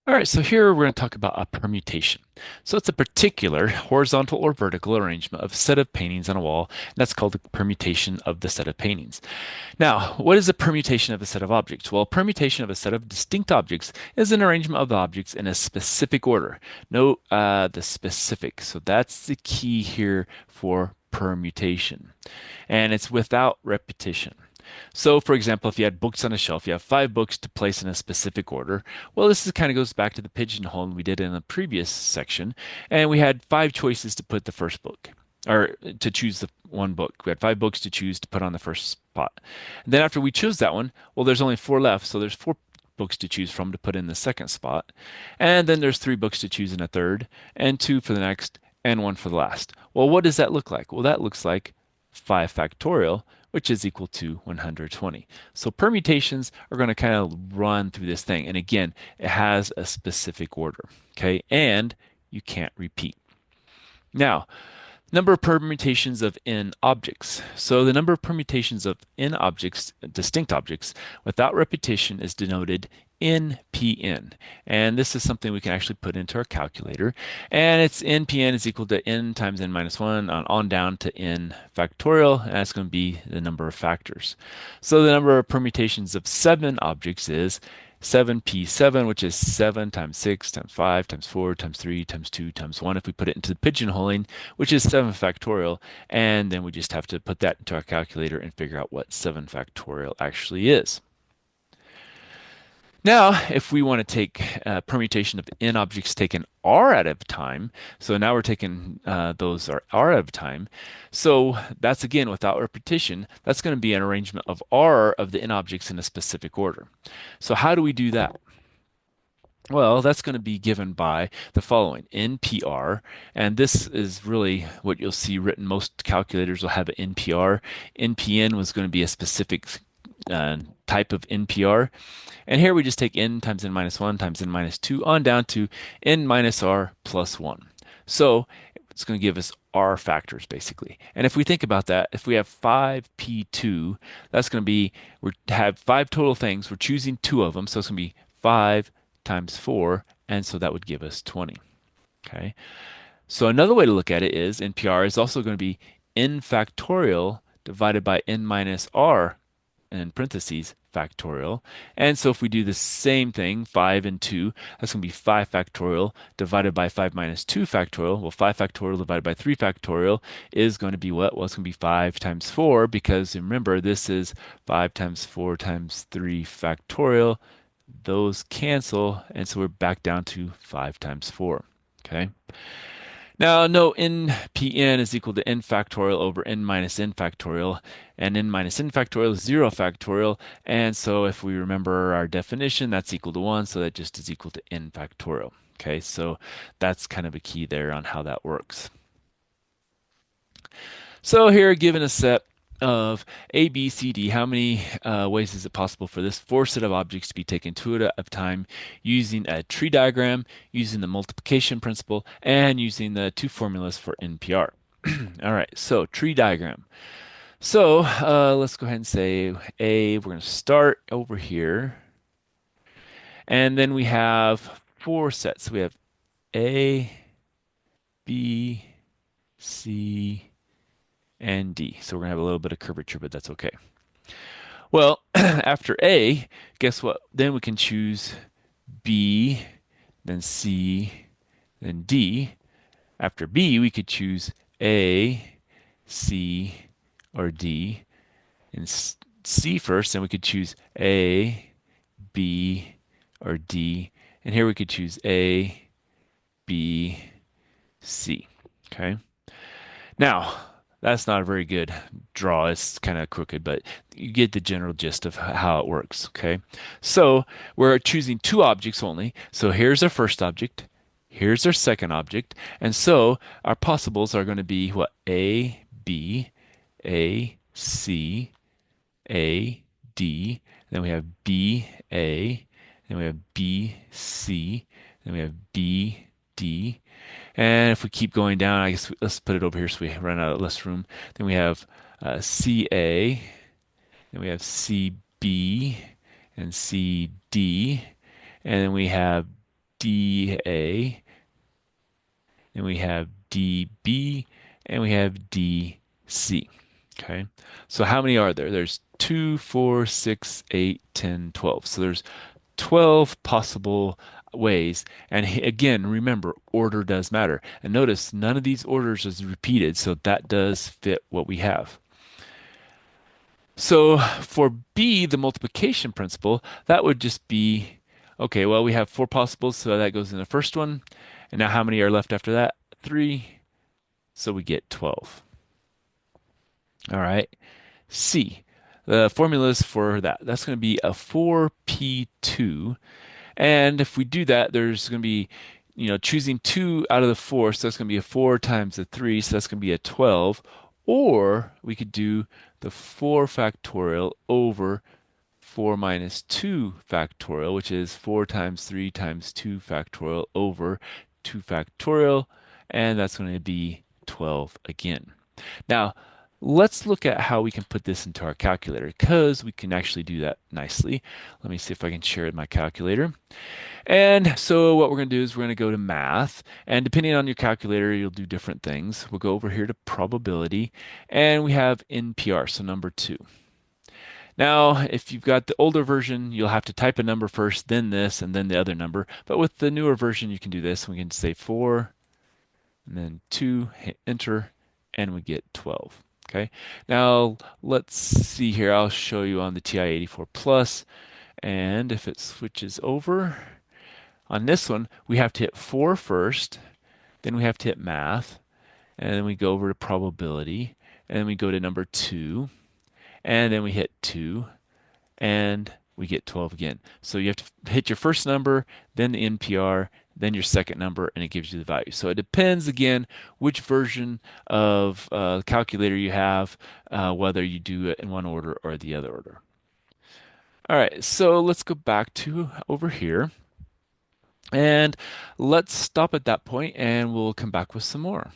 All right, so here we're going to talk about a permutation. So it's a particular horizontal or vertical arrangement of a set of paintings on a wall, and that's called the permutation of the set of paintings. Now, what is a permutation of a set of objects? Well, a permutation of a set of distinct objects is an arrangement of the objects in a specific order. Note the specific. So that's the key here for permutation. And it's without repetition. So, for example, if you had books on a shelf, you have five books to place in a specific order. Well, this kind of goes back to the pigeonhole we did in the previous section, and we had five choices to put the first book, or to choose the one book. We had five books to choose to put on the first spot. And then after we chose that one, well, there's only four left, so there's four books to choose from to put in the second spot. And then there's three books to choose in a third, and two for the next, and one for the last. Well, what does that look like? Well, that looks like 5 factorial, which is equal to 120. So permutations are going to kind of run through this thing. And again, it has a specific order, okay? And you can't repeat. Now, number of permutations of n objects. So the number of permutations of n objects, distinct objects, without repetition is denoted NPN. And this is something we can actually put into our calculator. And it's NPN is equal to n times n minus 1 on down to n factorial. And that's going to be the number of factors. So the number of permutations of 7 objects is 7p7, which is 7 times 6 times 5 times 4 times 3 times 2 times 1 if we put it into the pigeonholing, which is 7 factorial. And then we just have to put that into our calculator and figure out what 7 factorial actually is. Now, if we want to take permutation of n objects taken r out of time, so now we're taking those are r out of time. So that's again without repetition. That's going to be an arrangement of r of the n objects in a specific order. So how do we do that? Well, that's going to be given by the following NPR, and this is really what you'll see written. Most calculators will have an NPR. NPN was going to be a specific type of NPR. And here we just take n times n minus 1 times n minus 2 on down to n minus r plus 1. So it's going to give us r factors basically. And if we think about that, if we have 5p2, that's going to be, we have five total things. We're choosing two of them. So it's going to be 5 times 4. And so that would give us 20. Okay. So another way to look at it is NPR is also going to be n factorial divided by n minus r in parentheses factorial. And so if we do the same thing, 5 and 2, that's going to be 5 factorial divided by 5 minus 2 factorial. Well, 5 factorial divided by 3 factorial is going to be what? Well, it's going to be 5 times 4 because remember, this is 5 times 4 times 3 factorial. Those cancel, and so we're back down to 5 times 4. Okay. Now, no, nPn is equal to n factorial over n minus n factorial, and n minus n factorial is 0 factorial, and so if we remember our definition, that's equal to 1, so that just is equal to n factorial. Okay, so that's kind of a key there on how that works. So here, given a set of A, B, C, D, how many ways is it possible for this four set of objects to be taken two at a time using a tree diagram, using the multiplication principle, and using the two formulas for NPR? All right, so tree diagram. So let's go ahead and say A, we're going to start over here. And then we have four sets. We have A, B, C, and D. So we're going to have a little bit of curvature, but that's okay. Well, after A, guess what? Then we can choose B, then C, then D. After B, we could choose A, C, or D. And C first, then we could choose A, B, or D. And here we could choose A, B, C. Okay. Now, that's not a very good draw. It's kind of crooked, but you get the general gist of how it works. Okay. So we're choosing two objects only. So here's our first object. Here's our second object. And so our possibles are going to be what? A, B, A, C, A, D. Then we have B, A. Then we have B, C. Then we have B, D. And if we keep going down, I guess let's put it over here so we run out of less room. Then we have CA, then we have CB and CD, and then we have DA, and we have DB, and we have DC. Okay, so how many are there? There's 2, 4, 6, 8, 10, 12. So there's 12 possible ways. And again, remember, order does matter. And notice none of these orders is repeated, so that does fit what we have. So for B, the multiplication principle, that would just be, okay, well, we have four possibles, so that goes in the first one. And now how many are left after that? Three. So we get 12. All right. C, the formulas for that. That's going to be a 4p2. And if we do that, there's going to be, choosing two out of the four. So that's going to be a 4 times the 3. So that's going to be a 12. Or we could do the 4 factorial over 4 minus 2 factorial, which is 4 times 3 times 2 factorial over 2 factorial. And that's going to be 12 again. Now, let's look at how we can put this into our calculator because we can actually do that nicely. Let me see if I can share my calculator. And so what we're going to do is we're going to go to math, and depending on your calculator, you'll do different things. We'll go over here to probability, and we have NPR, so number 2. Now, if you've got the older version, you'll have to type a number first, then this, and then the other number. But with the newer version, you can do this. We can say 4, and then 2, hit enter, and we get 12. Okay. Now, let's see here. I'll show you on the TI-84 Plus, and if it switches over, on this one, we have to hit 4 first, then we have to hit math, and then we go over to probability, and then we go to number 2, and then we hit 2, and we get 12 again. So you have to hit your first number, then the NPR, then your second number, and it gives you the value. So it depends, again, which version of calculator you have, whether you do it in one order or the other order. All right, so let's go back to over here. And let's stop at that point and we'll come back with some more.